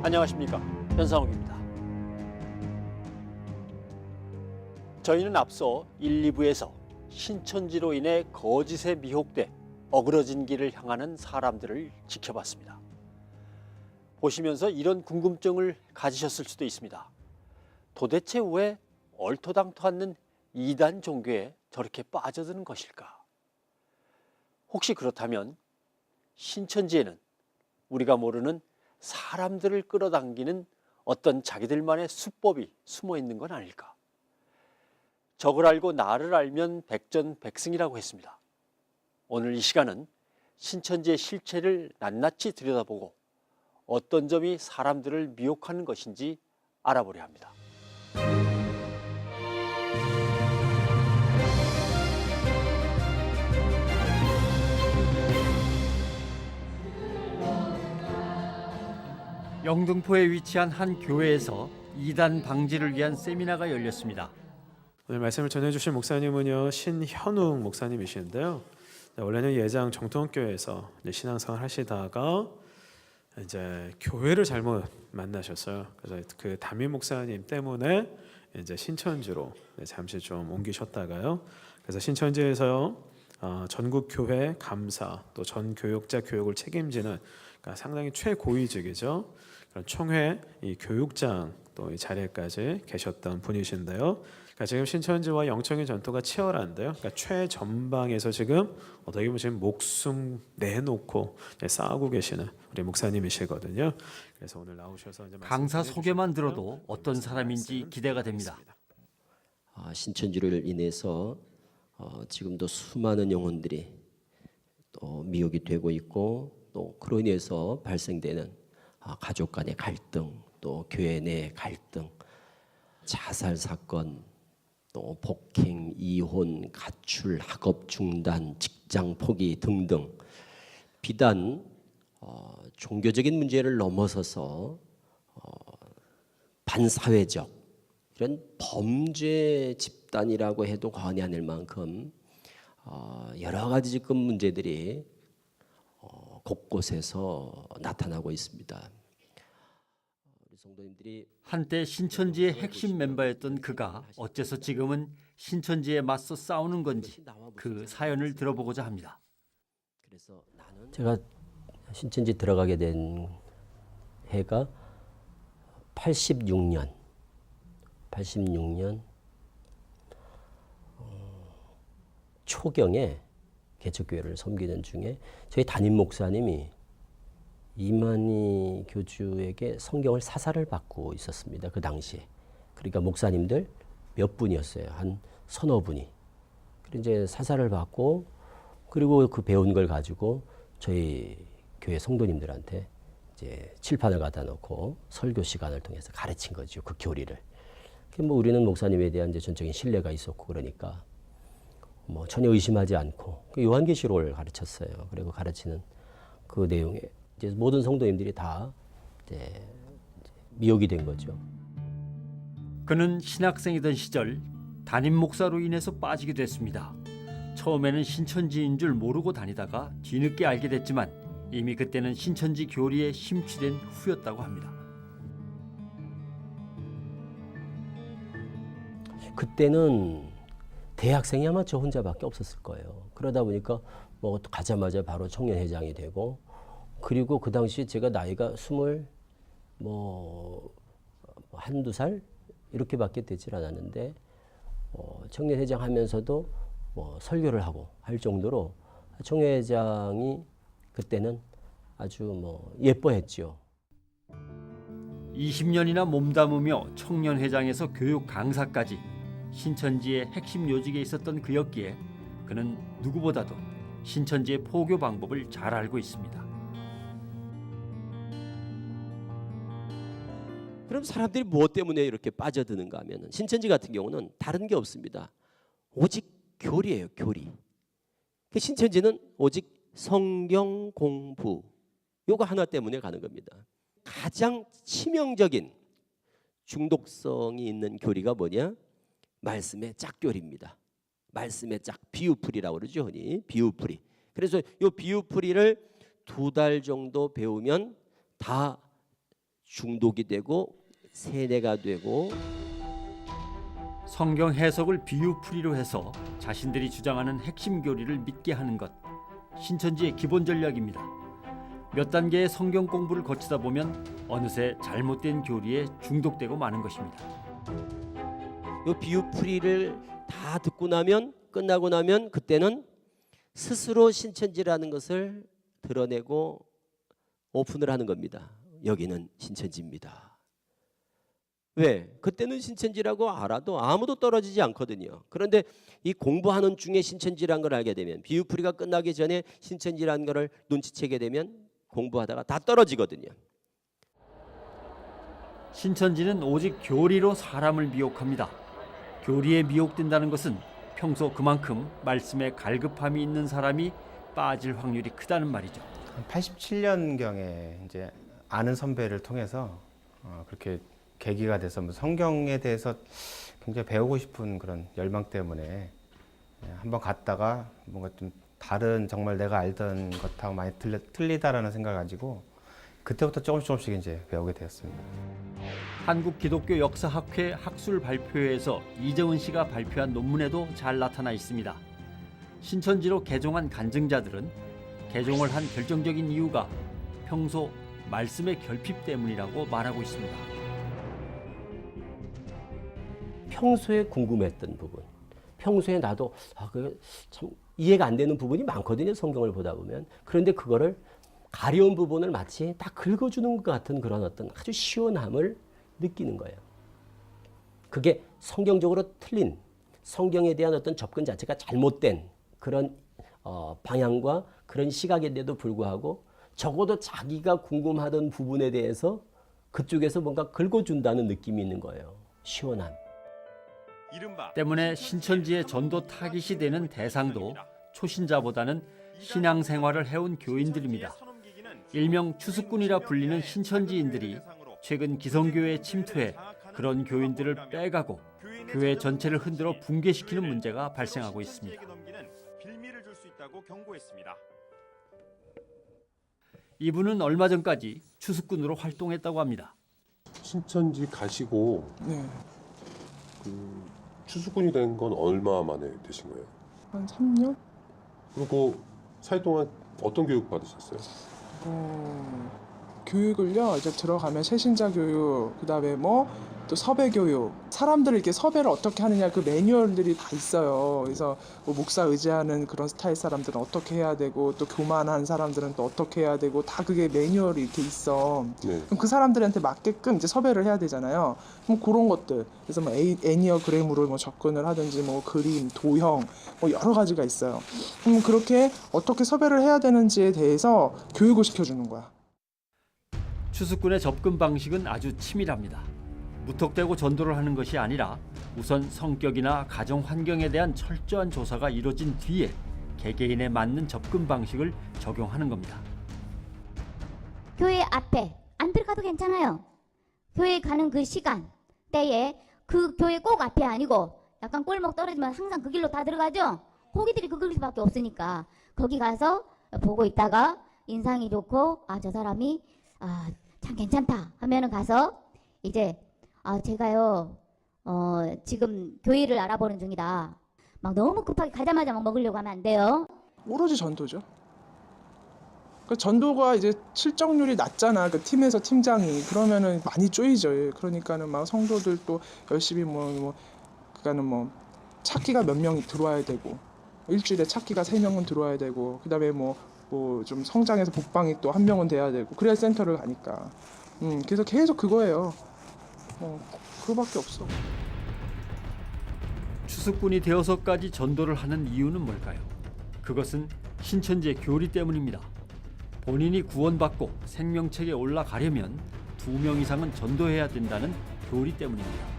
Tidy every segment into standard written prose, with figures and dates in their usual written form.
안녕하십니까, 변상욱입니다. 저희는 앞서 1, 2부에서 신천지로 인해 거짓에 미혹돼 어그러진 길을 향하는 사람들을 지켜봤습니다. 보시면서 이런 궁금증을 가지셨을 수도 있습니다. 도대체 왜 얼토당토 않는 이단 종교에 저렇게 빠져드는 것일까? 혹시 그렇다면 신천지에는 우리가 모르는 사람들을 끌어당기는 어떤 자기들만의 수법이 숨어 있는 건 아닐까? 적을 알고 나를 알면 백전백승이라고 했습니다. 오늘 이 시간은 신천지의 실체를 낱낱이 들여다보고 어떤 점이 사람들을 미혹하는 것인지 알아보려 합니다. 영등포에 위치한 한 교회에서 이단 방지를 위한 세미나가 열렸습니다. 오늘 말씀을 전해주실 목사님은요, 신현웅 목사님이신데요. 원래는 예장 정통교회에서 신앙생활 하시다가 이제 교회를 잘못 만나셨어요. 그래서 그 담임 목사님 때문에 이제 신천지로 잠시 좀 옮기셨다가요. 그래서 신천지에서 전국 교회 감사 또 전 교육자 교육을 책임지는, 그러니까 상당히 최고위직이죠. 그런 총회 이 교육장 또 이 자리에까지 계셨던 분이신데요. 그러니까 지금 신천지와 영적인 전투가 치열한데요. 그러니까 최전방에서 지금 어떻게 보면 지금 목숨 내놓고 싸우고 계시는 우리 목사님이시거든요. 그래서 오늘 나오셔서 이제 강사 소개만 들어도 어떤 사람인지 기대가 됩니다. 신천지를 인해서 지금도 수많은 영혼들이 또 미혹이 되고 있고, 또 그로 인해서 발생되는 가족 간의 갈등, 또 교회 내 갈등, 자살 사건, 또 폭행, 이혼, 가출, 학업 중단, 직장 포기 등등 비단 종교적인 문제를 넘어서서 반사회적 이런 범죄 집단이라고 해도 과언이 아닐 만큼 여러 가지 지금 문제들이 곳곳에서 나타나고 있습니다. 우리 성도님들이 한때 신천지의 핵심 멤버였던 그가 어째서 지금은 신천지에 맞서 싸우는 건지 그 사연을 들어보고자 합니다. 그래서 제가 신천지 들어가게 된 해가 86년 초경에 개척교회를 섬기는 중에 저희 담임 목사님이 이만희 교주에게 성경을 사사를 받고 있었습니다. 그 당시에. 그러니까 목사님들 몇 분이었어요. 한 서너 분이. 그리고 이제 사사를 받고, 그리고 그 배운 걸 가지고 저희 교회 성도님들한테 이제 칠판을 갖다 놓고 설교 시간을 통해서 가르친 거죠. 그 교리를. 뭐 우리는 목사님에 대한 이제 전적인 신뢰가 있었고, 그러니까 뭐 전혀 의심하지 않고 요한계시록을 가르쳤어요. 그리고 가르치는 그 내용에 이제 모든 성도님들이 다 이제 미혹이 된 거죠. 그는 신학생이던 시절 담임 목사로 인해서 빠지게 됐습니다. 처음에는 신천지인 줄 모르고 다니다가 뒤늦게 알게 됐지만 이미 그때는 신천지 교리에 심취된 후였다고 합니다. 그때는 대학생이 아마 저 혼자밖에 없었을 거예요. 그러다 보니까 뭐 가자마자 바로 청년회장이 되고, 그리고 그 당시 제가 나이가 한두 살 이렇게밖에 되질 않았는데 청년회장 하면서도 설교를 하고 할 정도로 청년회장이 그때는 아주 예뻐했죠. 20년이나 몸담으며 청년회장에서 교육 강사까지 신천지의 핵심 요직에 있었던 그였기에 그는 누구보다도 신천지의 포교 방법을 잘 알고 있습니다. 그럼 사람들이 무엇 때문에 이렇게 빠져드는가 하면, 신천지 같은 경우는 다른 게 없습니다. 오직 교리예요, 교리. 신천지는 오직 성경 공부, 요거 하나 때문에 가는 겁니다. 가장 치명적인 중독성이 있는 교리가 뭐냐? 말씀의 짝교리입니다. 말씀의 짝, 비유풀이라고 그러죠, 흔히. 비유풀이. 그래서 이 비유풀이를 2달 정도 배우면 다 중독이 되고 세뇌가 되고 성경 해석을 비유풀이로 해서 자신들이 주장하는 핵심 교리를 믿게 하는 것, 신천지의 기본 전략입니다. 몇 단계의 성경 공부를 거치다 보면 어느새 잘못된 교리에 중독되고 마는 것입니다. 이 비유풀이를 다 듣고 나면 끝나고 나면 그때는 스스로 신천지라는 것을 드러내고 오픈을 하는 겁니다. 여기는 신천지입니다. 왜? 그때는 신천지라고 알아도 아무도 떨어지지 않거든요. 그런데 이 공부하는 중에 신천지라는 걸 알게 되면, 비유풀이가 끝나기 전에 신천지라는 걸 눈치채게 되면 공부하다가 다 떨어지거든요. 신천지는 오직 교리로 사람을 미혹합니다. 교리에 미혹된다는 것은 평소 그만큼 말씀에 갈급함이 있는 사람이 빠질 확률이 크다는 말이죠. 87년경에 이제 아는 선배를 통해서 그렇게 계기가 돼서 성경에 대해서 굉장히 배우고 싶은 그런 열망 때문에 한번 갔다가 뭔가 좀 다른 정말 내가 알던 것하고 많이 틀리다라는 생각을 가지고 그때부터 조금씩 이제 배우게 되었습니다. 한국기독교역사학회 학술 발표회에서 이정은 씨가 발표한 논문에도 잘 나타나 있습니다. 신천지로 개종한 간증자들은 개종을 한 결정적인 이유가 평소 말씀의 결핍 때문이라고 말하고 있습니다. 평소에 궁금했던 부분, 평소에 나도 참 이해가 안 되는 부분이 많거든요. 성경을 보다 보면. 그런데 그거를 가려운 부분을 마치 딱 긁어주는 것 같은 그런 어떤 아주 시원함을 느끼는 거예요. 그게 성경적으로 틀린, 성경에 대한 어떤 접근 자체가 잘못된 그런 방향과 그런 시각인데도 불구하고 적어도 자기가 궁금하던 부분에 대해서 그쪽에서 뭔가 긁어준다는 느낌이 있는 거예요. 시원함. 때문에 신천지의 전도 타깃이 되는 대상도 초신자보다는 신앙생활을 해온 교인들입니다. 일명 추수꾼이라 불리는 신천지인들이 최근 기성교회에 침투해 그런 교인들을 빼가고 교회 전체를 흔들어 붕괴시키는 문제가 발생하고 있습니다. 이분은 얼마 전까지 추수꾼으로 활동했다고 합니다. 신천지 가시고 네, 그 추수꾼이 된 건 얼마 만에 되신 거예요? 한 3년? 그리고 사회 동안 어떤 교육 받으셨어요? 교육을요, 이제 들어가면 새신자 교육, 그 다음에 또 섭외 교육, 사람들을 이렇게 섭외를 어떻게 하느냐 그 매뉴얼들이 다 있어요. 그래서 뭐 목사 의지하는 그런 스타일 사람들은 어떻게 해야 되고, 또 교만한 사람들은 또 어떻게 해야 되고, 다 그게 매뉴얼이 이렇게 있어. 네. 그럼 그 사람들한테 맞게끔 이제 섭외를 해야 되잖아요. 그럼 그런 것들, 그래서 뭐 애니어그램으로 뭐 접근을 하든지, 뭐 그림, 도형, 뭐 여러 가지가 있어요. 그럼 그렇게 어떻게 섭외를 해야 되는지에 대해서 교육을 시켜주는 거야. 추수꾼의 접근 방식은 아주 치밀합니다. 무턱대고 전도를 하는 것이 아니라 우선 성격이나 가정 환경에 대한 철저한 조사가 이루어진 뒤에 개개인에 맞는 접근 방식을 적용하는 겁니다. 교회 앞에 안 들어가도 괜찮아요. 교회 가는 그 시간, 때에 그 교회 꼭 앞이 아니고 약간 골목 떨어지면 항상 그 길로 다 들어가죠. 거기들이 그 길밖에 없으니까 거기 가서 보고 있다가 인상이 좋고 저 사람이 참 괜찮다 하면은 가서 이제 제가요 지금 교회를 알아보는 중이다. 막 너무 급하게 가자마자 막 먹으려고 하면 안 돼요. 오로지 전도죠. 그 전도가 이제 실적률이 낮잖아. 그 팀에서 팀장이 그러면은 많이 쪼이죠. 그러니까는 막 성도들도 열심히 그러니까는 찾기가 몇 명이 들어와야 되고 일주일에 찾기가 3명은 들어와야 되고 그다음에 좀 성장해서 복방이 또 1명은 돼야 되고 그래야 센터를 가니까. 그래서 계속 그거예요. 그거밖에 없어. 추수꾼이 되어서까지 전도를 하는 이유는 뭘까요? 그것은 신천지의 교리 때문입니다. 본인이 구원받고 생명책에 올라가려면 2명 이상은 전도해야 된다는 교리 때문입니다.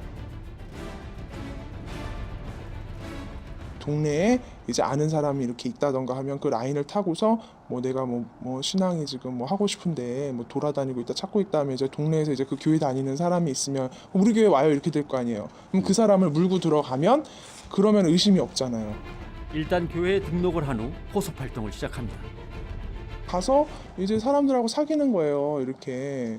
동네에 이제 아는 사람이 이렇게 있다던가 하면 그 라인을 타고서 내가 신앙이 지금 하고 싶은데 돌아다니고 있다 찾고 있다 하면 이제 동네에서 이제 그 교회 다니는 사람이 있으면 우리 교회 와요 이렇게 될 거 아니에요. 그럼 그 사람을 물고 들어가면 그러면 의심이 없잖아요. 일단 교회에 등록을 한 후 호소 활동을 시작합니다. 가서 이제 사람들하고 사귀는 거예요. 이렇게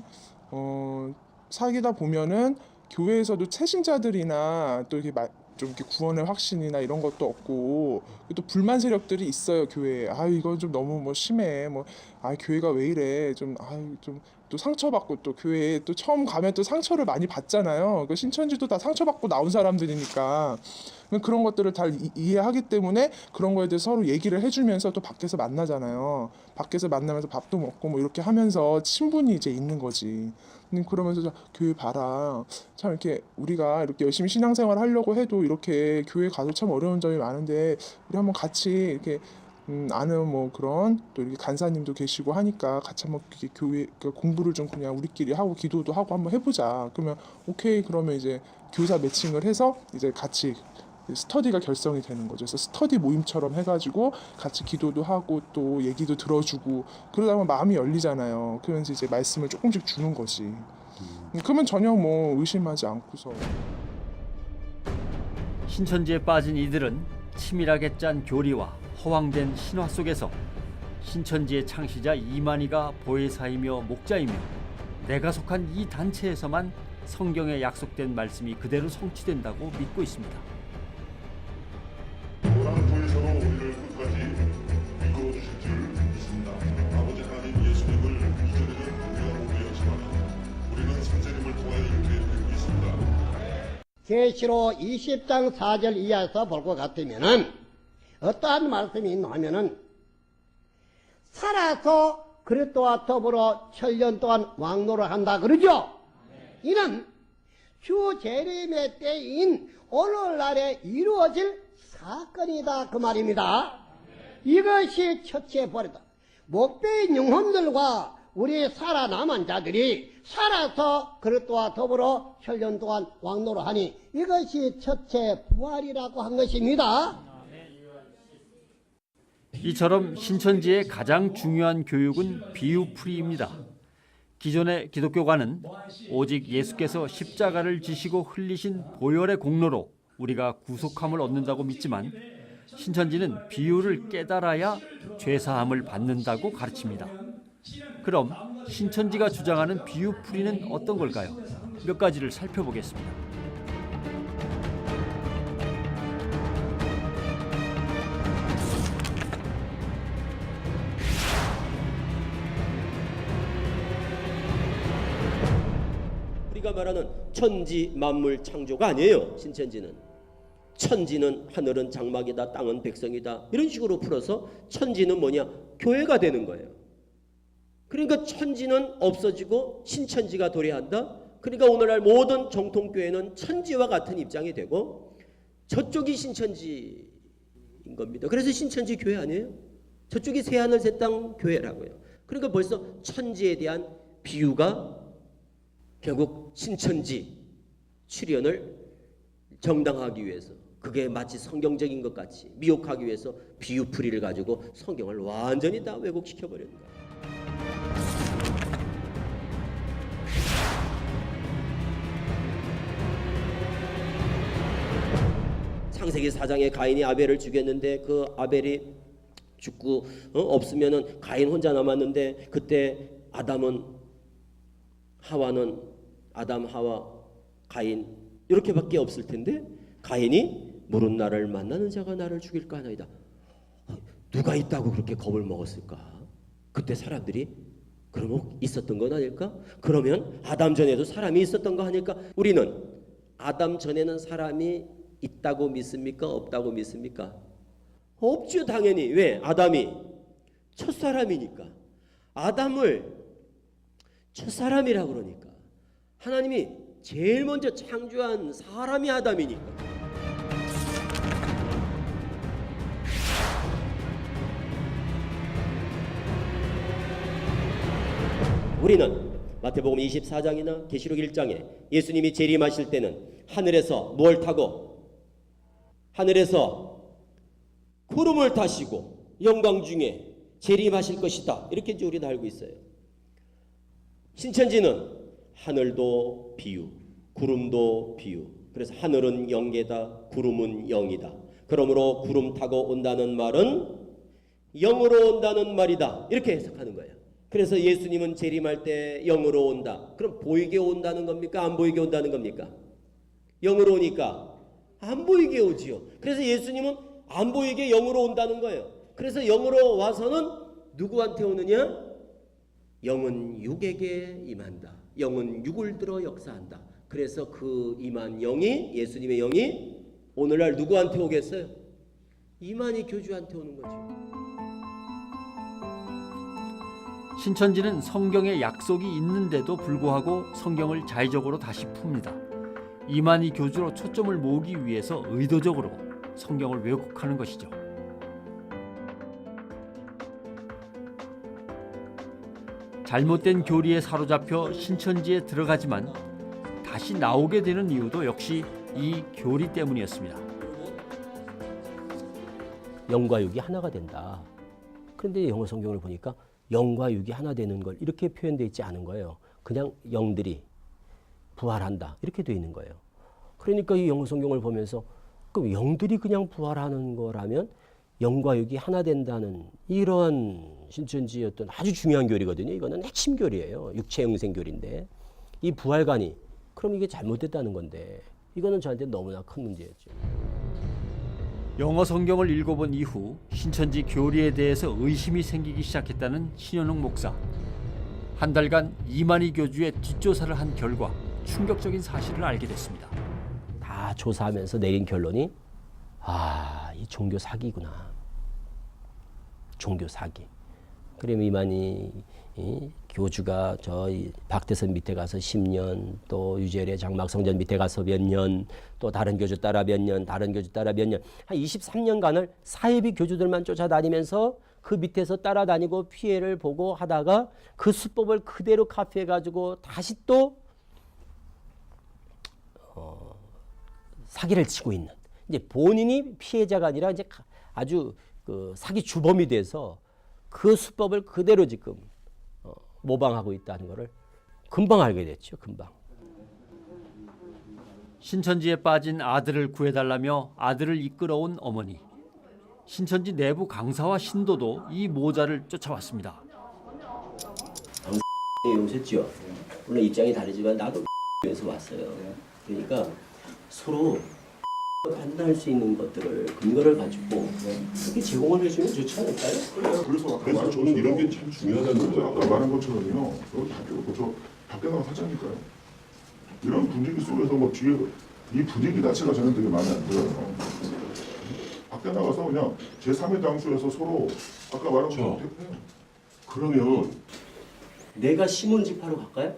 사귀다 보면은 교회에서도 채신자들이나 또 이렇게 좀 이렇게 구원의 확신이나 이런 것도 없고 또 불만 세력들이 있어요 교회에. 아 이거 좀 너무 뭐 심해. 뭐 아 교회가 왜 이래. 좀 또 상처받고 또 교회에 또 처음 가면 또 상처를 많이 받잖아요. 그 신천지도 다 상처받고 나온 사람들이니까 그런 것들을 다 이해하기 때문에 그런 거에 대해서 서로 얘기를 해주면서 또 밖에서 만나잖아요. 밖에서 만나면서 밥도 먹고 뭐 이렇게 하면서 친분이 이제 있는 거지. 그러면서 교회 봐라. 참 이렇게 우리가 이렇게 열심히 신앙생활 하려고 해도 이렇게 교회 가도 참 어려운 점이 많은데 우리 한번 같이 이렇게 아는 뭐 그런 또 이렇게 간사님도 계시고 하니까 같이 한번 이렇게 교회 공부를 좀 그냥 우리끼리 하고 기도도 하고 한번 해보자. 그러면 오케이 그러면 이제 교사 매칭을 해서 이제 같이 스터디가 결성이 되는 거죠. 그래서 스터디 모임처럼 해가지고 같이 기도도 하고 또 얘기도 들어주고 그러다 보면 마음이 열리잖아요. 그러면서 이제 말씀을 조금씩 주는 거지. 그러면 전혀 뭐 의심하지 않고서. 신천지에 빠진 이들은 치밀하게 짠 교리와 허황된 신화 속에서 신천지의 창시자 이만희가 보혜사이며 목자이며 내가 속한 이 단체에서만 성경에 약속된 말씀이 그대로 성취된다고 믿고 있습니다. 또한 보혜사로 우리를 끝까지 이끌어 주실 줄 믿습니다. 아버지 하나님 예수님을 이전에는 우리가 못 배웠지만 우리는 선생님을 통하여 이렇게 배우고 있습니다. 계시록 20장 4절 이하에서 볼 것 같으면은 어떠한 말씀이 있나 하면은 살아서 그리스도와 더불어 7년 동안 왕노를 한다 그러죠. 이는 주 재림의 때인 오늘날에 이루어질 사건이다 그 말입니다. 이것이 첫째 보리다. 목배인 영혼들과 우리 살아남은 자들이 살아서 그리스도와 더불어 7년 동안 왕노를 하니 이것이 첫째 부활이라고 한 것입니다. 이처럼 신천지의 가장 중요한 교육은 비유풀이입니다. 기존의 기독교관은 오직 예수께서 십자가를 지시고 흘리신 보혈의 공로로 우리가 구속함을 얻는다고 믿지만 신천지는 비유를 깨달아야 죄사함을 받는다고 가르칩니다. 그럼 신천지가 주장하는 비유풀이는 어떤 걸까요? 몇 가지를 살펴보겠습니다. 우리가 말하는 천지 만물 창조가 아니에요. 신천지는 천지는 하늘은 장막이다, 땅은 백성이다, 이런 식으로 풀어서 천지는 뭐냐? 교회가 되는 거예요. 그러니까 천지는 없어지고 신천지가 도래한다. 그러니까 오늘날 모든 정통교회는 천지와 같은 입장이 되고 저쪽이 신천지인 겁니다. 그래서 신천지 교회 아니에요? 저쪽이 새하늘 새땅 교회라고요. 그러니까 벌써 천지에 대한 비유가 결국 신천지 출현을 정당화하기 위해서, 그게 마치 성경적인 것 같이 미혹하기 위해서 비유풀이를 가지고 성경을 완전히 다 왜곡시켜버리는 거예요. 창세기 4장에 가인이 아벨을 죽였는데 그 아벨이 죽고 없으면은 가인 혼자 남았는데 그때 아담, 하와, 가인 이렇게밖에 없을 텐데 가인이 물은 나를 만나는 자가 나를 죽일까 하나이다. 누가 있다고 그렇게 겁을 먹었을까? 그때 사람들이 그러면 있었던 건 아닐까? 그러면 아담 전에도 사람이 있었던 거 아닐까? 우리는 아담 전에는 사람이 있다고 믿습니까? 없다고 믿습니까? 없죠, 당연히. 왜? 아담이 첫사람이니까. 아담을 첫사람이라고 그러니까. 하나님이 제일 먼저 창조한 사람이 아담이니까. 우리는 마태복음 24장이나 계시록 1장에 예수님이 재림하실 때는 하늘에서 뭘 타고? 하늘에서 구름을 타시고 영광 중에 재림하실 것이다. 이렇게 이제 우리는 알고 있어요. 신천지는 하늘도 비유, 구름도 비유. 그래서 하늘은 영계다, 구름은 영이다. 그러므로 구름 타고 온다는 말은 영으로 온다는 말이다. 이렇게 해석하는 거예요. 그래서 예수님은 재림할 때 영으로 온다. 그럼 보이게 온다는 겁니까? 안 보이게 온다는 겁니까? 영으로 오니까 안 보이게 오지요. 그래서 예수님은 안 보이게 영으로 온다는 거예요. 그래서 영으로 와서는 누구한테 오느냐? 영은 육에게 임한다. 영은 육을 들어 역사한다. 그래서 그 임한 영이, 예수님의 영이 오늘날 누구한테 오겠어요? 이만희 교주한테 오는 거죠. 신천지는 성경에 약속이 있는데도 불구하고 성경을 자의적으로 다시 풉니다. 이만희 교주로 초점을 모으기 위해서 의도적으로 성경을 왜곡하는 것이죠. 잘못된 교리에 사로잡혀 신천지에 들어가지만 다시 나오게 되는 이유도 역시 이 교리 때문이었습니다. 영과 육이 하나가 된다. 그런데 영어 성경을 보니까 영과 육이 하나 되는 걸 이렇게 표현되어 있지 않은 거예요. 그냥 영들이 부활한다 이렇게 되어 있는 거예요. 그러니까 이 영어 성경을 보면서 그럼 영들이 그냥 부활하는 거라면 영과 육이 하나 된다는 이러한 신천지의 어떤 아주 중요한 교리거든요. 이거는 핵심 교리예요. 육체 영생 교리인데 이 부활관이 그럼 이게 잘못됐다는 건데 이거는 저한테 너무나 큰 문제였죠. 영어 성경을 읽어본 이후 신천지 교리에 대해서 의심이 생기기 시작했다는 신현웅 목사. 한 달간 이만희 교주의 뒷조사를 한 결과 충격적인 사실을 알게 됐습니다. 다 조사하면서 내린 결론이 이 종교 사기구나. 종교 사기. 그럼 이만희 교주가 저희 박대선 밑에 가서 10년, 또 유재열의 장막성전 밑에 가서 몇 년, 또 다른 교주 따라 몇 년, 다른 교주 따라 몇 년, 한 23년간을 사이비 교주들만 쫓아다니면서 그 밑에서 따라다니고 피해를 보고 하다가 그 수법을 그대로 카피해가지고 다시 또 사기를 치고 있는, 이제 본인이 피해자가 아니라 이제 아주 그 사기 주범이 돼서 그 수법을 그대로 지금 모방하고 있다는 것을 금방 알게 됐죠. 금방. 신천지에 빠진 아들을 구해달라며 아들을 이끌어온 어머니. 신천지 내부 강사와 신도도 이 모자를 쫓아왔습니다. 오셨죠? 물론 입장이 다르지만 나도 에서 왔어요. 그러니까 서로 판단할 수 있는 것들을 근거를 가지고 그렇게 제공을 해주면 좋지 않을까요? 그래서 저는 이런 게 참 중요하다는 거예요. 아까 말한 것처럼요. 여기 학교 밖에 나가 하자니까요. 이런 분위기 속에서 뭐 뒤에 이 분위기 자체가 저는 되게 마음에 안 들어요. 밖에 나가서 그냥 제3의 당수에서 서로 아까 말한 것처럼 대표해요. 그러면 내가 신문집하러 갈까요?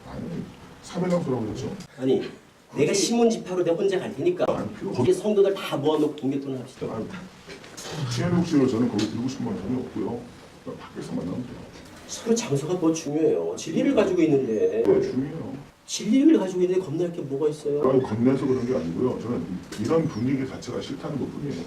아니 3의 당수라고 그랬죠. 아니 내가 신문집하러 내가 혼자 갈 테니까 거기 성도들 다 모아놓고 공개토론 합시다. 신현욱 씨를 저는 거기 들고 싶은 건 전혀 없고요. 밖에서 만나면 돼요. 서로 장소가 뭐 중요해요. 진리를 가지고 있는데. 네, 중요해요. 진리를 가지고 있는데 겁날 게 뭐가 있어요? 아니, 겁내서 그런 게 아니고요. 저는 이런 분위기 자체가 싫다는 것뿐이에요.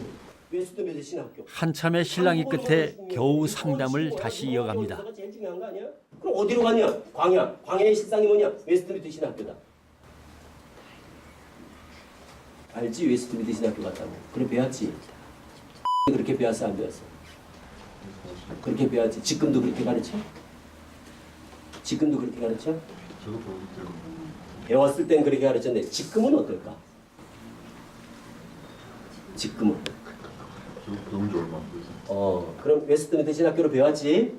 웨스트미드 신학교. 한참의 신랑이 끝에 겨우 상담을 다시 이어갑니다. 제일 중요한 거 아니야? 그럼 어디로 가냐? 광야. 광야의 실상이 뭐냐? 웨스트미드 신학교다. 알지? 웨스트미드 신학교 갔다고. 그래 배웠지. 그렇게 배웠어 안 배웠어? 그렇게 배웠지. 지금도 그렇게 가르쳐? 지금도 그렇게 가르쳐? 배웠을 땐 그렇게 가르쳤는데 지금은 어떨까? 지금은? 배운 지 얼마 안 돼서. 그럼 웨스트미드 신학교로 배웠지?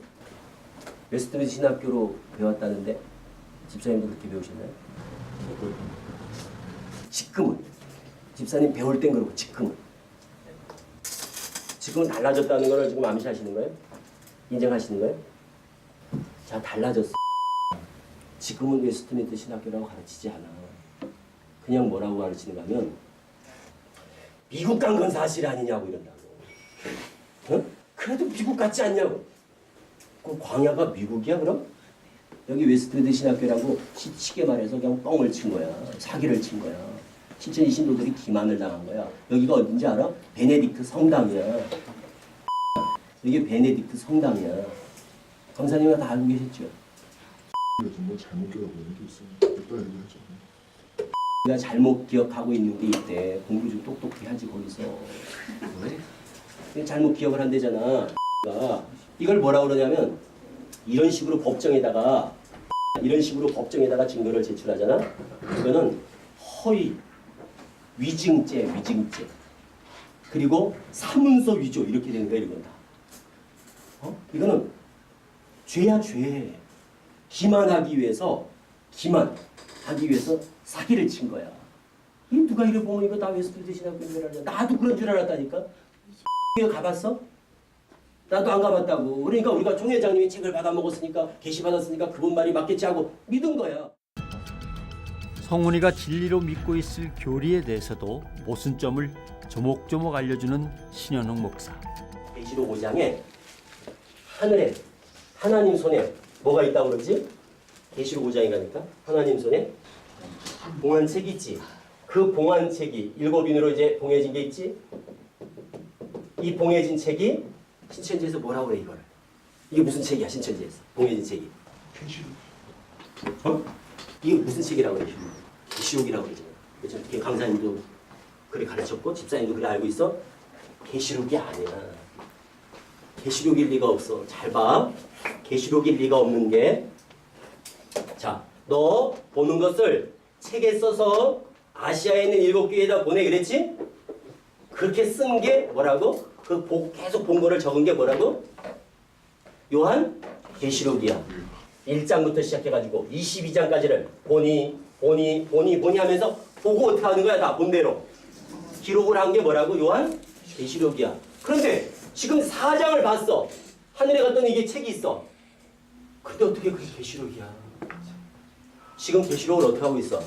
웨스트미드 신학교로 배웠다는데 집사님도 그렇게 배우셨나요? 지금은? 집사님 배울 땐 그렇고 지금은 달라졌다는 걸 지금 암시하시는 거예요? 인정하시는 거예요? 자, 달라졌어. 지금은 웨스트민스터 신학교라고 가르치지 않아. 그냥 뭐라고 가르치는가 하면 미국 간 건 사실 아니냐고 이런다고. 어? 그래도 미국 같지 않냐고. 그 광야가 미국이야 그럼? 여기 웨스트민스터 신학교라고 쉽게 말해서 그냥 뻥을 친 거야. 사기를 친 거야. 신천지 신도들이 기만을 당한 거야. 여기가 어딘지 알아? 베네딕트 성당이야. 이게 베네딕트 성당이야. 강사님은 다 알고 계셨죠? 정말 잘못 기억하고 있는 게 있어요. 이따 얘기하죠. 우리가 잘못 기억하고 있는 게 있대. 공부 좀 똑똑히 하지 거기서. 왜? 잘못 기억을 한대잖아. 이걸 뭐라 그러냐면 이런 식으로 법정에다가 증거를 제출하잖아. 이거는 허위, 위증죄. 그리고 사문서 위조 이렇게 되는 거야 이건 다. 이거는 죄야 죄. 기만하기 위해서 사기를 친 거야. 이 누가 이래 보면 이거 나 웨스트 대신하고 있는 줄 알냐. 나도 그런 줄 알았다니까. 이거 가봤어? 나도 안 가봤다고. 그러니까 우리가 총 회장님이 책을 받아먹었으니까 게시받았으니까 그분 말이 맞겠지 하고 믿은 거야. 성훈이가 진리로 믿고 있을 교리에 대해서도 모순점을 조목조목 알려주는 신현웅 목사. 계시록 5장에 하늘에 하나님 손에 뭐가 있다고 그러지? 계시록 5장이라니까 하나님 손에 봉안책이 있지. 그 봉안책이 7인으로 이제 봉해진 게 있지. 이 봉해진 책이 신천지에서 뭐라고 그래 이거를. 이게 무슨 책이야 신천지에서 봉해진 책이. 이게 무슨 책이라고 그래. 계시록이라고 그러잖아. 그렇죠? 강사님도 그래 가르쳤고 집사님도 그래 알고 있어. 계시록이 아니야. 계시록일 리가 없어. 잘 봐. 계시록일 리가 없는 게, 자, 너 보는 것을 책에 써서 아시아에 있는 7교회에다 보내 그랬지? 그렇게 쓴 게 뭐라고? 계속 본 거를 적은 게 뭐라고? 요한 계시록이야. 1장부터 시작해가지고 22장까지를 보니 하면서 보고 어떻게 하는 거야? 다 본대로. 기록을 한 게 뭐라고? 요한 계시록이야. 그런데 지금 4장을 봤어. 하늘에 갔더니 이게 책이 있어. 근데 어떻게 그게 계시록이야? 지금 계시록을 어떻게 하고 있어?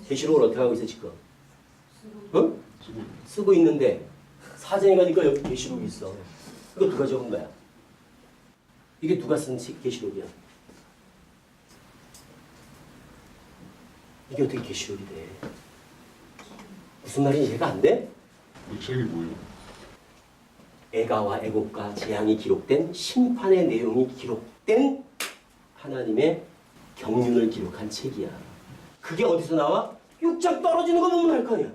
계시록을 어떻게 하고 있어 지금? 응? 쓰고 있는데 4장에 가니까 여기 계시록이 있어. 이거 누가 적은 거야? 이게 누가 쓴 계시록이야? 이게 어떻게 계시록이 돼? 무슨 말인지 이해가 안 돼? 이 책이 뭐예요? 애가와 애곡과 재앙이 기록된 심판의 내용이 기록된 하나님의 경륜을 기록한 책이야. 그게 어디서 나와? 6장 떨어지는 거 보면 알 거 아니야.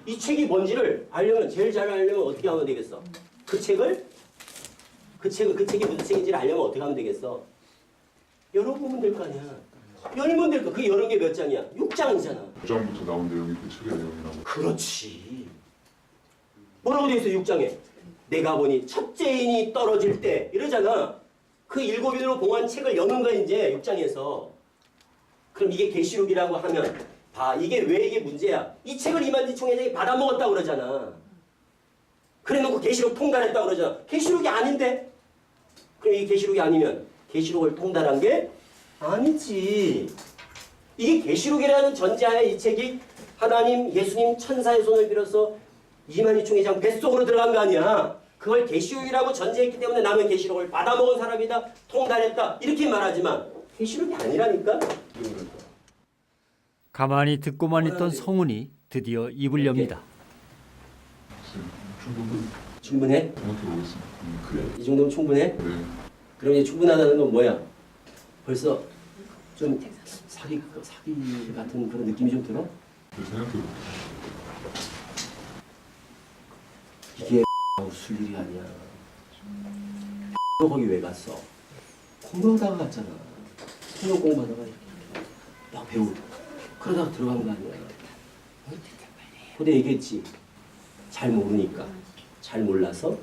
이 책이 뭔지를 알려면 제일 잘 알려면 어떻게 하면 되겠어? 그 책이 무슨 책인지를 알려면 어떻게 하면 되겠어? 열어보면 될 거 아니야. 열면 될 거. 그게 여러 개 몇 장이야? 6장이잖아. 9장부터 나온 내용이 그 책의 내용이라고. 그렇지. 뭐라고 되어 있어 6장에? 내가 보니 첫째인이 떨어질 때 이러잖아. 그 7인으로 봉한 책을 여는 거야 이제 6장에서. 그럼 이게 계시록이라고 하면 봐. 이게 왜 이게 문제야? 이 책을 이만지 총회장이 받아먹었다고 그러잖아. 그래놓고 계시록 통달했다고 그러잖아. 계시록이 아닌데? 그럼 이게 계시록이 아니면 계시록을 통달한 게 아니지. 이게 계시록이라는 전제하에 이 책이 하나님, 예수님, 천사의 손을 빌어서 이만희 총회장 뱃속으로 들어간 거 아니야. 그걸 계시록이라고 전제했기 때문에 나는 계시록을 받아먹은 사람이다, 통달했다 이렇게 말하지만 계시록이 아니라니까. 가만히 듣고만 있던 성훈이 드디어 입을 엽니다. 충분해? 정확히 모르겠습니다. 그래요. 이 정도면 충분해? 네. 그럼 이제 충분하다는 건 뭐야? 벌써 좀 사기 같은 그런 느낌이 좀 들어? 생각해볼게요. 이게 웃을 일이 아니야. 너 거기 왜 갔어? 공부하다가 갔잖아. 성경 공부하다가 이렇게 막 배우고 그러다가 들어간 거 아니야. 근데 얘기했지. 잘 모르니까. 잘 몰라서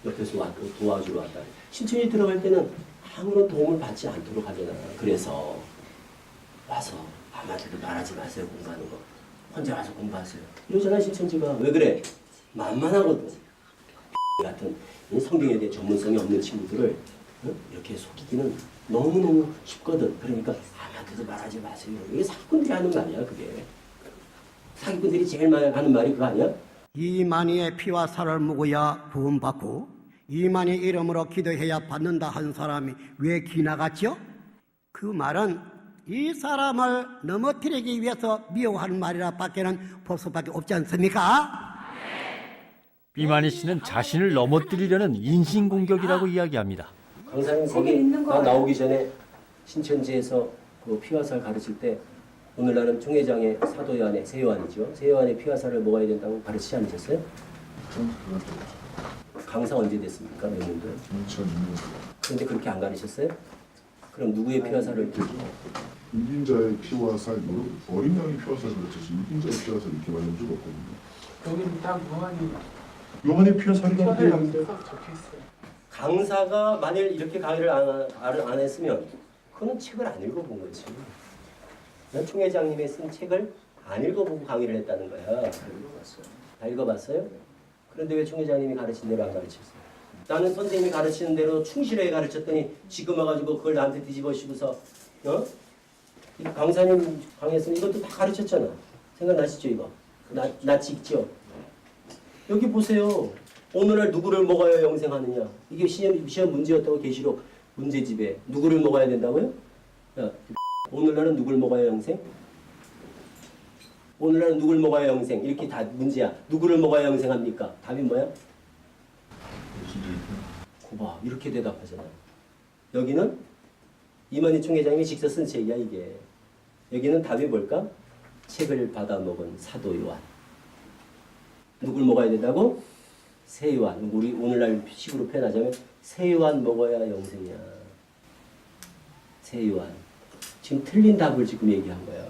옆에서 도와주러 왔다. 신천지 들어갈 때는 아무런 도움을 받지 않도록 하잖아. 그래서 와서 아무한테도 말하지 마세요. 공부하는 거. 혼자 와서 공부하세요. 이러잖아 신천지가. 왜 그래? 만만하거든. 같은 성경에 대해 전문성이 없는 친구들을 이렇게 속이기는 너무너무 쉽거든. 그러니까 아무한테도 말하지 마세요. 이게 사기꾼들이 하는 말이야. 그게. 사기꾼들이 제일 많이 하는 말이 그거 아니야? 이만희의 피와 살을 먹어야 구원받고 이만희 이름으로 기도해야 받는다 한 사람이 왜 기나갔죠? 그 말은 이 사람을 넘어뜨리기 위해서 미워하는 말이라 밖에는 볼 수밖에 없지 않습니까? 이만희 씨는 자신을 넘어뜨리려는 인신공격이라고 이야기합니다. 강사님 거기 나 나오기 전에 신천지에서 그 피화살 가르칠 때 오늘날은 총회장의 사도 요한의 새 요한이죠. 새 요한의 피화살을 먹어야 된다고 가르치지 않으셨어요? 강사 언제 됐습니까? 몇 년도에? 2006년. 근데 그렇게 안 가르쳤어요? 그럼 누구의 피와 살을 들지? 유빈자의 피와 살, 어린 양의 피와 살을 그렇듯이 유빈자의 피와 살 이렇게 말한 적 없거든요. 여기는 딱 요한의 피와 살이라는 게 적혀 있어요. 강사가 만일 이렇게 강의를 안 했으면 그는 책을 안 읽어본 거지. 난 총회장님이 쓴 책을 안 읽어보고 강의를 했다는 거야. 다 읽어봤어요? 그런데 왜 총회장님이 가르친 대로 안 가르쳤어요? 나는 선생님이 가르치는 대로 충실하게 가르쳤더니 지금 와가지고 그걸 나한테 뒤집어씌고서 이 강사님 강의했으면 이것도 다 가르쳤잖아. 생각나시죠 이거? 나 찍죠? 여기 보세요. 오늘날 누구를 먹어야 영생하느냐. 이게 시험 문제였다고 계시록 문제집에 누구를 먹어야 된다고요? 야, 오늘날은 누구를 먹어야 영생? 오늘날은 누구를 먹어야 영생? 이렇게 다 문제야. 누구를 먹어야 영생합니까? 답이 뭐야? 고봐. 이렇게 대답하잖아. 여기는 이만희 총회장님이 직접 쓴 책이야 이게. 여기는 답이 뭘까? 책을 받아 먹은 사도 요한. 누굴 먹어야 된다고? 새 요한. 우리 오늘날 식으로 표현하자면 새 요한 먹어야 영생이야. 새 요한. 지금 틀린 답을 지금 얘기한 거야.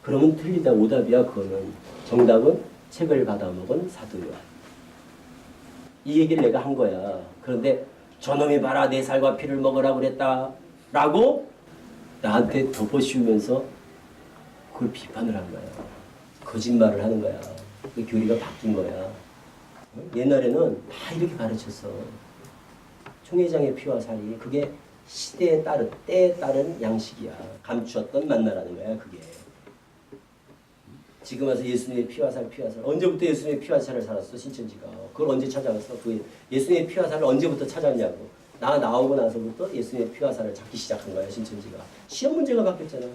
그러면 틀리다 오답이야 그거는. 정답은 책을 받아 먹은 사도 요한. 이 얘기를 내가 한 거야. 그런데 저놈이 봐라 내 살과 피를 먹으라고 그랬다 라고 나한테 덮어씌우면서 그걸 비판을 한 거야. 거짓말을 하는 거야. 그 교리가 바뀐 거야. 옛날에는 다 이렇게 가르쳤어. 총회장의 피와 살이 그게 시대에 따른 때에 따른 양식이야. 감추었던 만나라는 거야 그게. 지금 와서 예수님의 피와 살 언제부터 예수님의 피와 살을 살았어 신천지가. 그걸 언제 찾아왔어? 그 예수님의 피와 살을 언제부터 찾았냐고. 나 나오고 나서부터 예수님의 피와 살을 찾기 시작한 거야 신천지가. 시험 문제가 바뀌었잖아.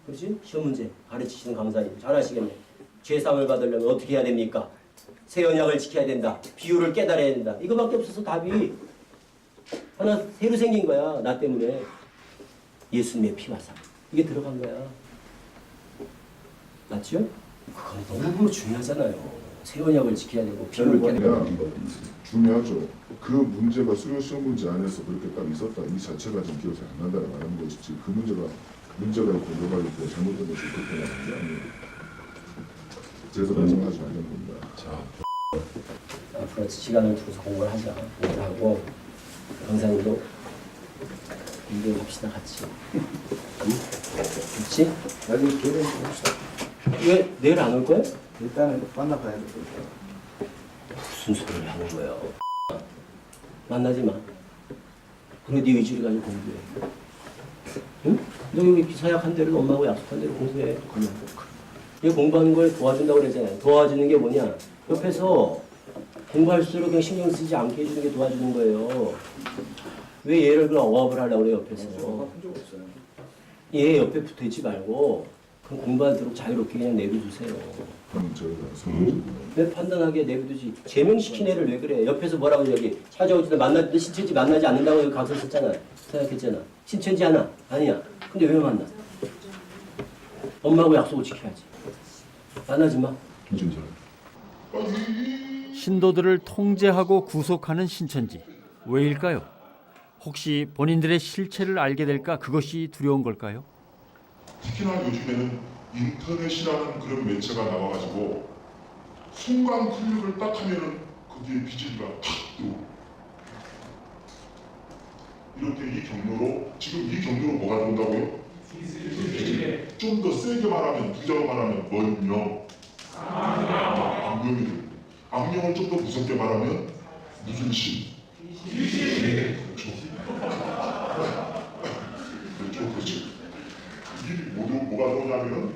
그렇지? 시험 문제 가르치시는 강사님 잘 아시겠네. 죄사함을 받으려면 어떻게 해야 됩니까? 새 언약을 지켜야 된다. 비유를 깨달아야 된다. 이거밖에 없어서 답이 하나 새로 생긴 거야. 나 때문에. 예수님의 피와 살. 이게 들어간 거야. 맞죠? 그건 너무 중요하잖아요. 새 언약을 지켜야 되고 비유를 깨달아야 되고. 중요하죠. 그 문제가 수료 시험 문제 안에서 그렇게 딱 있었다. 이 자체가 지금 기억이 안 난다는 말하는 것이지. 그 문제가 있고 내가 있고 잘못된 것이 그렇게 나는 게 아니에요. 그래서 말씀하지 않는 겁니다. 자. 앞으로 시간을 두고서 공부를 하자. 공부를 하고 강사님도 공부합시다 같이. 응? 그렇지? 나중에 기회를 좀 봅시다. 왜 내일 안 올 거야? 일단은 만나봐야 될 거예요. 무슨 소리를 하는 거야? 만나지 마. 그래 네 의지를 가지고 공부해. 응? 너 여기 서약한 대로 엄마하고 약속한 대로 공부해. 그냥. 얘 공부하는 걸 도와준다고 그랬잖아요. 도와주는 게 뭐냐? 옆에서 공부할수록 그냥 신경 쓰지 않게 해주는 게 도와주는 거예요. 왜 얘를 그냥 억압을 하려고 그래 옆에서? 한적 없어요. 얘 옆에 붙어있지 말고 그럼 공부하도록 자유롭게 그냥 내버려두세요. 왜 판단하게 내버려두지? 제명시킨 애를 왜 그래? 옆에서 뭐라고 여기 찾아오지도 만나도 신천지 만나지 않는다고 여기 가서 썼잖아. 생각했잖아. 신천지 하나? 아니야. 근데 왜 만나? 엄마하고 약속을 지켜야지. 만나지 마. 신도들을 통제하고 구속하는 신천지. 왜일까요? 혹시 본인들의 실체를 알게 될까 그것이 두려운 걸까요? 특히나 요즘에는 인터넷이라는 그런 매체가 나와가지고 순간 클릭을 딱 하면은 거기에 비질가 탁 뜨고 이렇게 이 경로로 지금 이 경로로 뭐가 들어온다고요? 좀 더 세게 말하면 부자로 말하면 뭔요? 악령이 들고 악령을 좀 더 무섭게 말하면 무슨 신? 그렇죠. 그렇죠. 이 모두 뭐가 들어오냐면은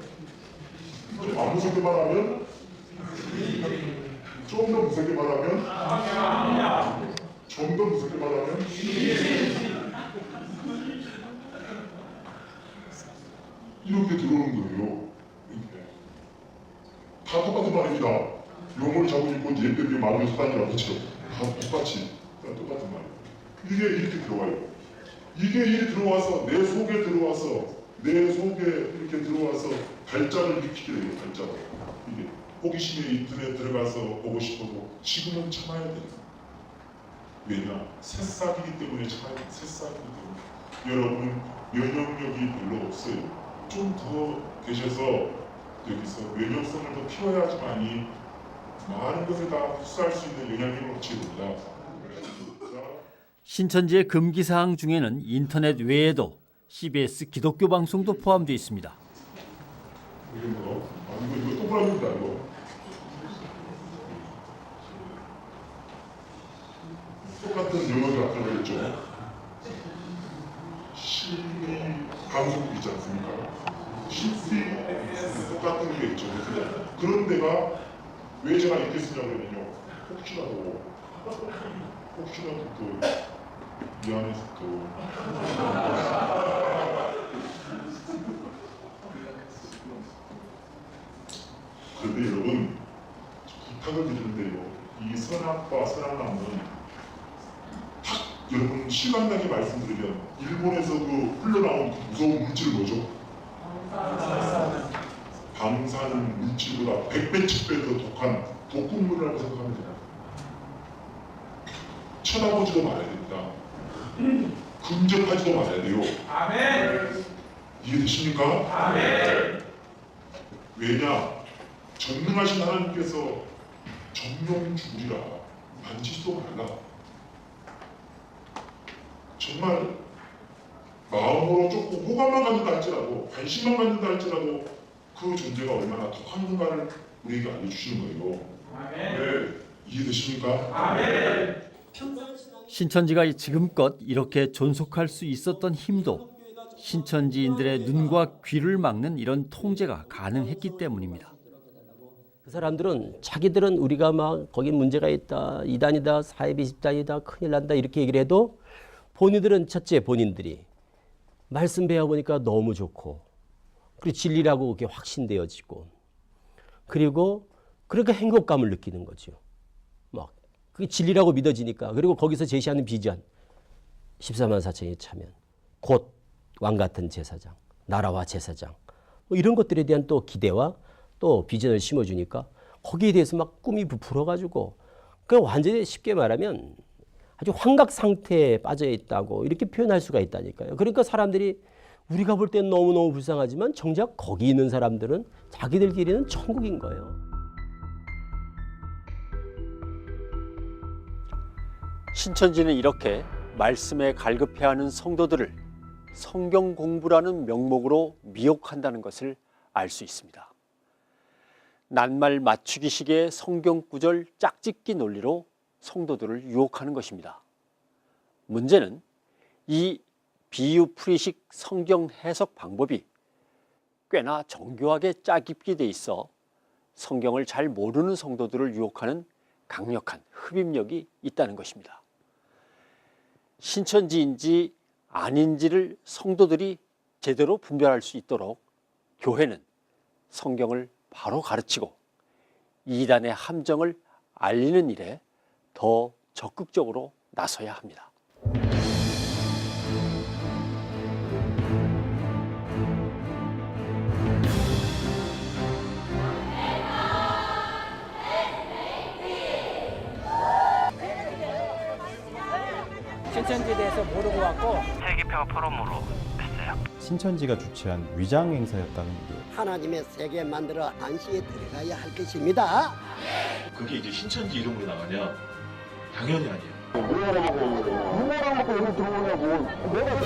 안 무섭게 말하면 좀 더 무섭게 말하면 좀 더 무섭게 말하면 이렇게 들어오는 거예요. 다 똑같은 말입니다. 용을 잡고 있고 예배비 마음의 사단이라고 했죠. 다 똑같이 똑같은 말. 이게 이렇게 들어와요. 이게 이렇게 들어와서 내 속에 이렇게 들어와서 발작을 일으키게 돼요. 발작을. 이게 호기심에 인터넷 들어가서 보고 싶어도 지금은 참아야 돼요. 왜냐? 새싹이기 때문에 새싹이기 때문에 여러분은 면역력이 별로 없어요. 좀 더 계셔서 여기서 면역성을 더 키워야지만이 많은 것을 다 흡수할 수 있는 영향력을 갖추게 됩니다. 신천지의 금기 사항 중에는 인터넷 외에도 CBS 기독교 방송도 포함되어 있습니다. 이거 동그라미입니다. 이거. 똑같은 영어가 아까 그랬죠. 방송국 있지 않습니까? 똑같은 게 있죠. 그런 데가 왜 제가 이렇게 쓰냐면요. 혹시라도 또 미안해서 또 그런데 여러분 부탁을 드리는데요. 이 선악과 선악나무는 딱 여러분 시간나게 말씀드리면 일본에서 그 흘러나온 그 무서운 물질 뭐죠? 방사능 물질보다 100배, 10배 더 독한 독극물이라고 생각하면 돼요. 쳐다보지도 말아야 됩니다. 근접하지도 말아야 돼요. 아멘. 이해되십니까? 아멘. 왜냐? 전능하신 하나님께서 정령 죽으리라 만지지도 말라. 정말 마음으로 조금 호감만 갖는다 할지라도 관심만 갖는다 할지라도 그 존재가 얼마나 독한 건가를 우리에게 알려주시는 거예요. 네, 이해되십니까? 아멘. 신천지가 지금껏 이렇게 존속할 수 있었던 힘도 신천지인들의 눈과 귀를 막는 이런 통제가 가능했기 때문입니다. 그 사람들은 자기들은 우리가 막 거기 문제가 있다, 이단이다, 사이비 집단이다, 큰일 난다 이렇게 얘기를 해도 본인들은 첫째 본인들이 말씀 배워보니까 너무 좋고 그리고 진리라고 그게 확신되어지고 그리고 그러니까 행복감을 느끼는 거죠. 막 그게 진리라고 믿어지니까 그리고 거기서 제시하는 비전 14만 4천이 차면 곧 왕같은 제사장, 나라와 제사장 뭐 이런 것들에 대한 또 기대와 또 비전을 심어주니까 거기에 대해서 막 꿈이 부풀어가지고 그 완전히 쉽게 말하면 아주 환각 상태에 빠져 있다고 이렇게 표현할 수가 있다니까요. 그러니까 사람들이 우리가 볼 땐 너무너무 불쌍하지만 정작 거기 있는 사람들은 자기들끼리는 천국인 거예요. 신천지는 이렇게 말씀에 갈급해하는 성도들을 성경 공부라는 명목으로 미혹한다는 것을 알 수 있습니다. 낱말 맞추기식의 성경 구절 짝짓기 논리로 성도들을 유혹하는 것입니다. 문제는 이 비유풀이식 성경 해석 방법이 꽤나 정교하게 짜깁게 돼 있어 성경을 잘 모르는 성도들을 유혹하는 강력한 흡입력이 있다는 것입니다. 신천지인지 아닌지를 성도들이 제대로 분별할 수 있도록 교회는 성경을 바로 가르치고 이단의 함정을 알리는 일에 더 적극적으로 나서야 합니다. 신천지에 대해서 모르고 왔고 세계평화 포럼으로 했어요. 신천지가 주최한 위장 행사였다는 게 하나님의 세계 만들어 안식에 들어가야 할 것입니다. 그게 이제 신천지 이름으로 나가냐? 당연히 아니에요. 누가 먹고 여기 들어오냐고. 내가